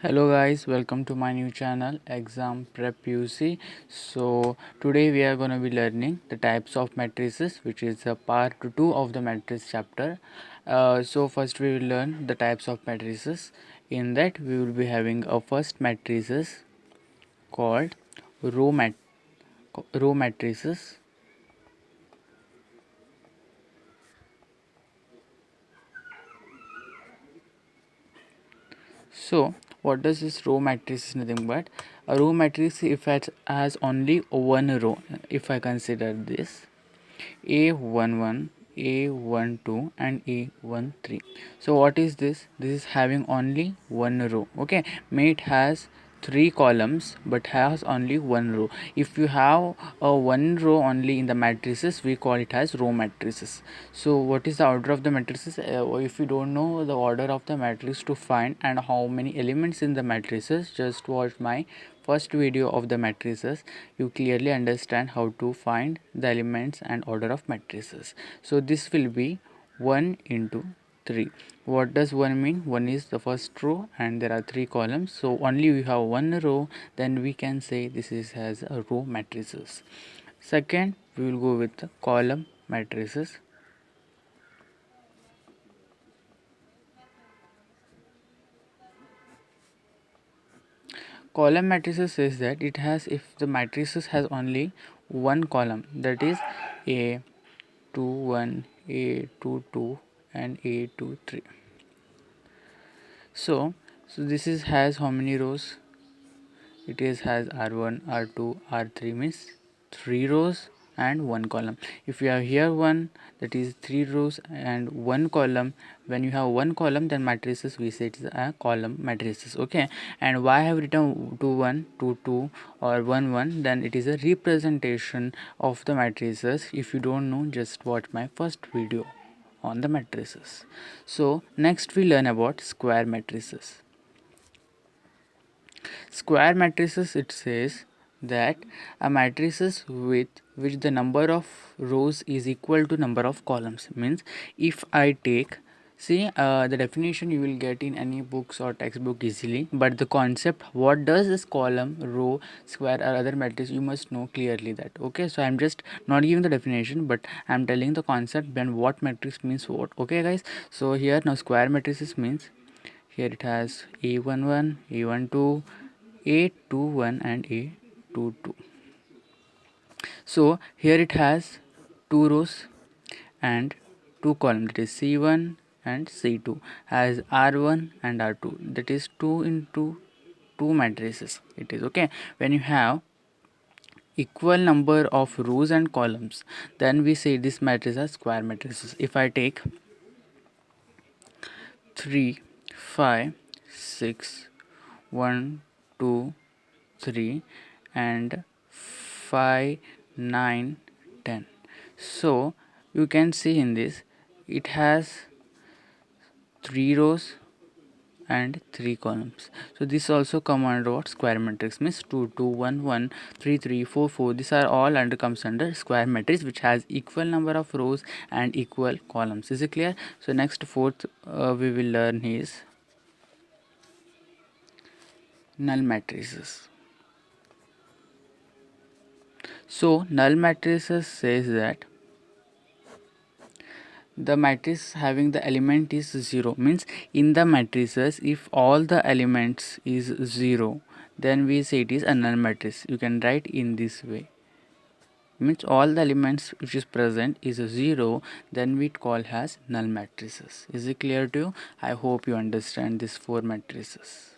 Hello guys, welcome to my new channel Exam Prep UC. So today we are going to be learning the types of matrices, which is a part 2 of the matrix chapter. So first we will learn the types of matrices. In that we will be having a first matrices called row row matrices. So what does this row matrix is nothing but a row matrix if it has only one row. If I consider this A11, A12 and A13. So what is this? This is having only one row. Okay, may it has three columns but has only one row. If you have a one row only in the matrices, we call it as row matrices. So what is the order of the matrices? If you don't know the order of the matrix to find and how many elements in the matrices, just watch my first video of the matrices. You clearly understand how to find the elements and order of matrices. So this will be 1 into 3. What does 1 mean? 1 is the first row and there are 3 columns, so only we have one row, then we can say this is as a row matrices. Second, we will go with the column matrices. Column matrices says that it has, if the matrices has only one column, that is A21, A22 and A23. So this is has how many rows? It is has R1, R2, R3 means 3 rows and 1 column. If you have here 1, that is 3 rows and 1 column. When you have 1 column, then matrices we say it is a column matrices. Okay, and why I have written 2 1 2 2 or 1 1? Then it is a representation of the matrices. If you don't know, just watch my first video on the matrices. So next we learn about square matrices. Square matrices, it says that a matrices with which the number of rows is equal to number of columns. Means if I take, see, the definition you will get in any books or textbook easily, but the concept what does this column, row, square or other matrix, you must know clearly that. Okay, so I'm just not giving the definition, but I'm telling the concept then what matrix means what. Okay guys, so here now square matrices means here it has A11, A12, A21 and A22. So here it has 2 rows and 2 columns, that is C1 and C2, has R1 and R2, that is 2 into 2 matrices. It is okay. When you have equal number of rows and columns, then we say this matrix are square matrices. If I take 3, 5, 6, 1, 2, 3 and 5, 9, 10. So you can see in this it has 3 rows and 3 columns. So this also come under what? Square matrix, means 2 2 1 1 3 3 4 4. These are all under comes under square matrix which has equal number of rows and equal columns. Is it clear? So next fourth we will learn is null matrices. So null matrices says that the matrix having the element is 0, means in the matrices if all the elements is 0, then we say it is a null matrix. You can write in this way, means all the elements which is present is 0, then we call as null matrices. Is it clear to you? I hope you understand these 4 matrices.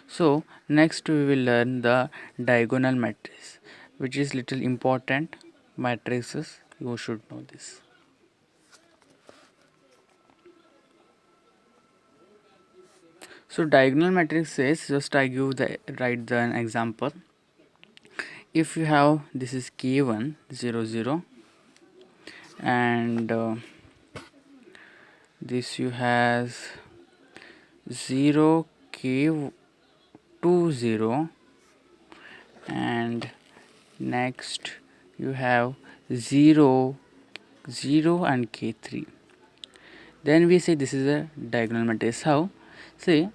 So next we will learn the diagonal matrix, which is little important matrices. You should know this. So diagonal matrix says, just I give the write the example. If you have, this is k1 0 0 and this you has 0 k2 0 and next you have 0 0 and k3. then we say this is a diagonal matrix. How? Say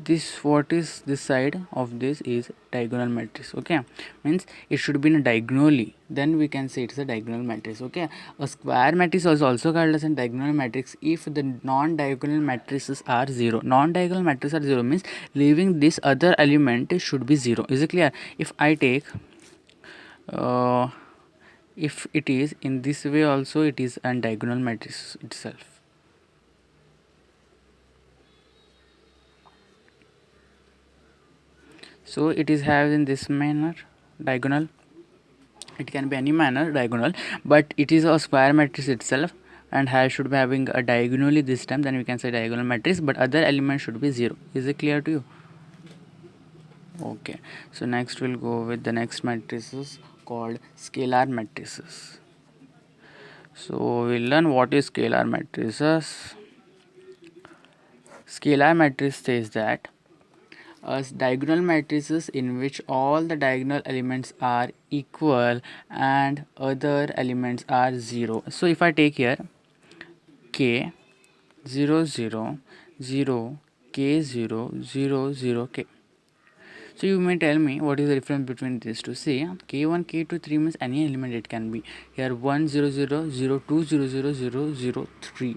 this, what is this side of this is diagonal matrix. Okay, means it should be in a diagonally, then we can say it's a diagonal matrix. Okay, a square matrix is also called as a diagonal matrix if the non-diagonal matrices are 0. Non-diagonal matrices are 0 means leaving this other element should be 0. Is it clear? If I take if it is in this way also, it is a diagonal matrix itself. So it is have in this manner diagonal, it can be any manner diagonal, but it is a square matrix itself and should be having a diagonally this time, then we can say diagonal matrix, but other element should be 0. Is it clear to you? Okay, so next we'll go with the next matrices called scalar matrices. So we'll learn what is scalar matrices. Scalar matrix says that as diagonal matrices in which all the diagonal elements are equal and other elements are 0. So if I take here k 0 0 0 k 0 0 0 k, so you may tell me what is the difference between these two. See, k1 k2 3 means any element it can be here 1 0 0 0 2 0 0 0 0 3,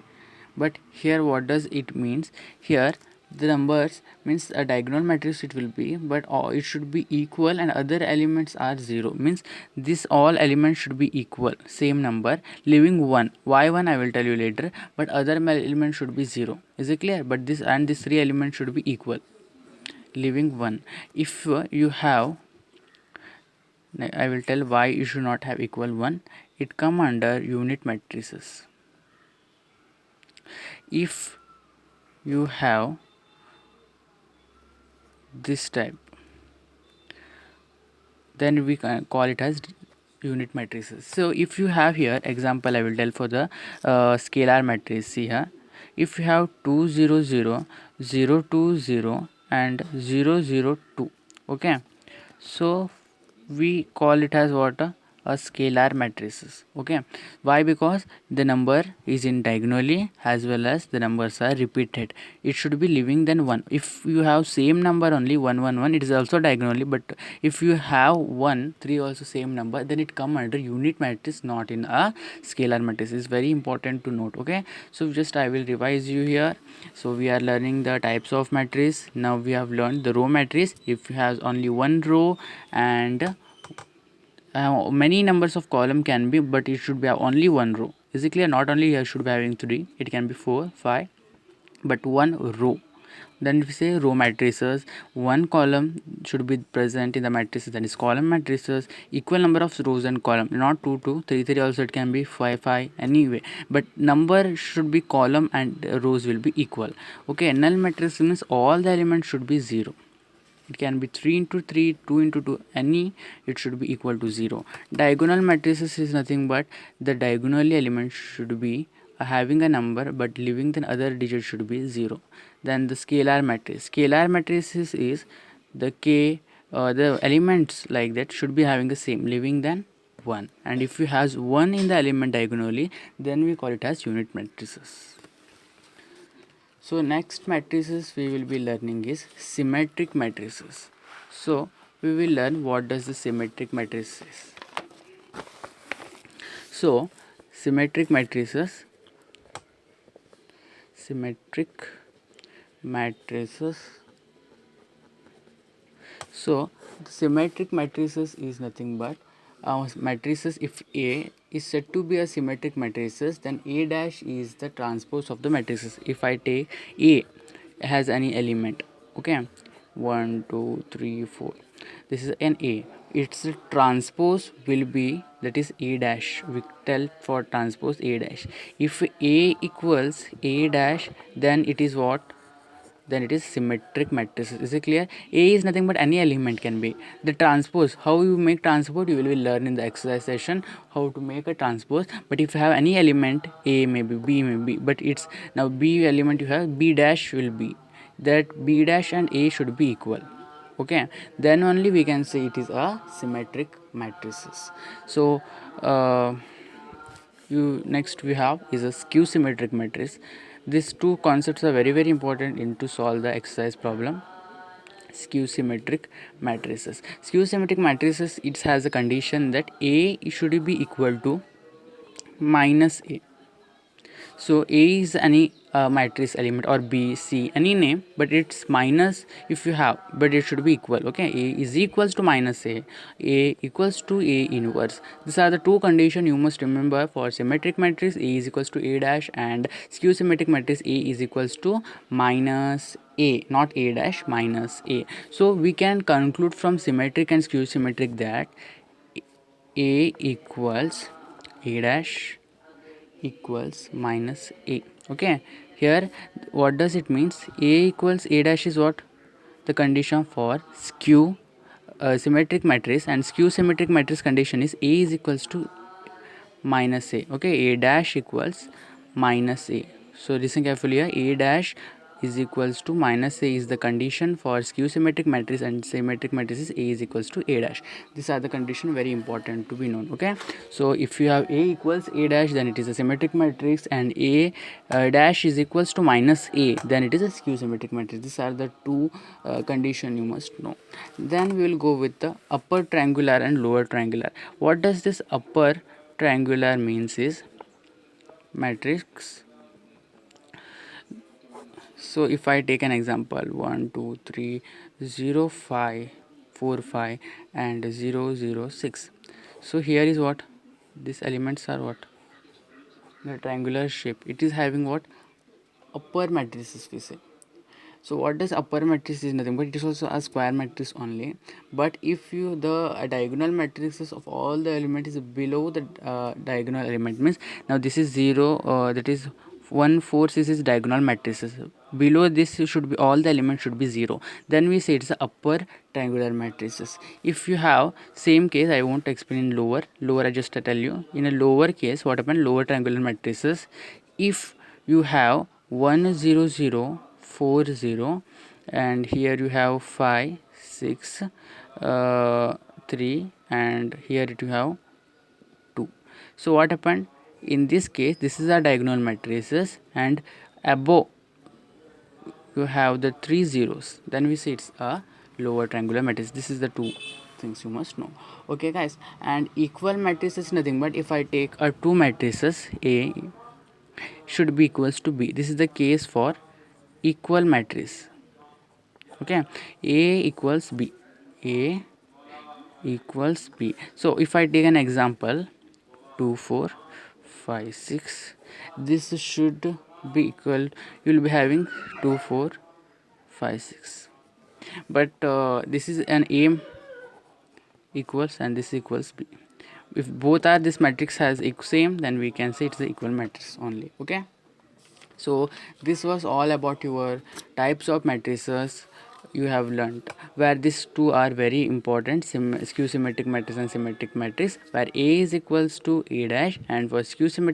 but here what does it means? Here the numbers means a diagonal matrix it will be, but it should be equal and other elements are 0 means this all elements should be equal, same number, leaving 1. Why 1 I will tell you later, but other elements should be 0. Is it clear? But this and this 3 elements should be equal, leaving 1. If you have, I will tell why you should not have equal 1. It come under unit matrices. If you have this type, then we can call it as unit matrices. So if you have here example, I will tell for the scalar matrix. See here, if you have 2 0 0 0 2 0 and 0 0 2, okay, so we call it as what? A scalar matrices. Okay, why? Because the number is in diagonally as well as the numbers are repeated, it should be leaving than 1. If you have same number only 1 1 1, it is also diagonally, but if you have 1 3 also same number, then it come under unit matrix, not in a scalar matrix. Is very important to note. Okay, so just I will revise you here. So we are learning the types of matrix. Now we have learned the row matrix. If you have only one row and many numbers of column can be, but it should be only one row. Is it clear? Not only here should be having 3, it can be 4 5, but one row. Then we say row matrices, one column should be present in the matrices, that is column matrices, equal number of rows and column, not 2 2 3 3 also, it can be 5 5 anyway, but number should be column and rows will be equal. Okay, null matrix means all the elements should be 0. It can be 3 into 3, 2 into 2, any, it should be equal to 0. Diagonal matrices is nothing but the diagonally element should be having a number but leaving the other digit should be 0. Then the scalar matrix. Scalar matrices is the k, the elements like that should be having the same, leaving than 1. And if you has 1 in the element diagonally, then we call it as unit matrices. So next matrices we will be learning is symmetric matrices. So we will learn what does the symmetric matrix is. So symmetric matrices, symmetric matrices. So the symmetric matrices is nothing but matrices. If A is said to be a symmetric matrices, then A dash is the transpose of the matrices. If I take A has any element, okay, 1 2 3 4, this is an A, its transpose will be, that is A dash. We tell for transpose A dash. If A equals A dash, then it is what? Then it is symmetric matrices. Is it clear? A is nothing but any element can be. The transpose, how you make transpose, you will learn in the exercise session how to make a transpose. But if you have any element, A may be, B may be, but it's now B element you have, B dash will be, that B dash and A should be equal. Okay, then only we can say it is a symmetric matrices. So next we have is a skew symmetric matrix. These two concepts are very important in to solve the exercise problem. Skew symmetric matrices. Skew symmetric matrices, it has a condition that A should be equal to minus A. So A is any matrix element, or B, C, any name, but it's minus if you have, but it should be equal. Okay, A is equals to minus A equals to A inverse. These are the two conditions you must remember for symmetric matrix. A is equals to A dash, and skew symmetric matrix A is equals to minus A, not A dash, minus A. So we can conclude from symmetric and skew symmetric that A equals A dash equals minus A. Okay, here what does it means? A equals A dash is what? The condition for skew symmetric matrix, and skew symmetric matrix condition is A is equals to minus A. Okay, A dash equals minus A. So listen carefully here. A dash is equals to minus A is the condition for skew symmetric matrix, and symmetric matrix is A is equals to A dash. These are the condition very important to be known. Okay, so if you have A equals A dash, then it is a symmetric matrix, and A dash is equals to minus A, then it is a skew symmetric matrix. These are the two condition you must know. Then we will go with the upper triangular and lower triangular. What does this upper triangular means is matrix. So if I take an example 1 2 3 0 5 4 5 and 0 0 6, so here is what these elements are, what the triangular shape, it is having what upper matrices we say. So what does upper matrix is nothing but it is also a square matrix only. But if you the diagonal matrices of all the element is below the diagonal element, means now this is 0, that is 1 4 6 is diagonal matrices. Below this should be all the elements should be 0, then we say it's the upper triangular matrices. If you have same case, I won't explain in lower I just tell you. In a lower case, what happen, lower triangular matrices, if you have 1 0 0 4 0, and here you have 5 6 3, and here you have 2. So what happened in this case, this is a diagonal matrices, and above you have the 3 zeros, then we say it's a lower triangular matrix. This is the two things you must know. Okay guys, and equal matrix is nothing but if I take a two matrices, A should be equals to B. This is the case for equal matrix. Okay, A equals B, A equals B. So if I take an example 2 4 5 6, this should be equal, you will be having 2 4 5 6, but this is an A equals and this equals B. If both are, this matrix has same, then we can say it's the equal matrix only. Okay, so this was all about your types of matrices you have learnt, where these two are very important, skew symmetric matrix and symmetric matrix, where A is equals to A dash, and for skew symmetric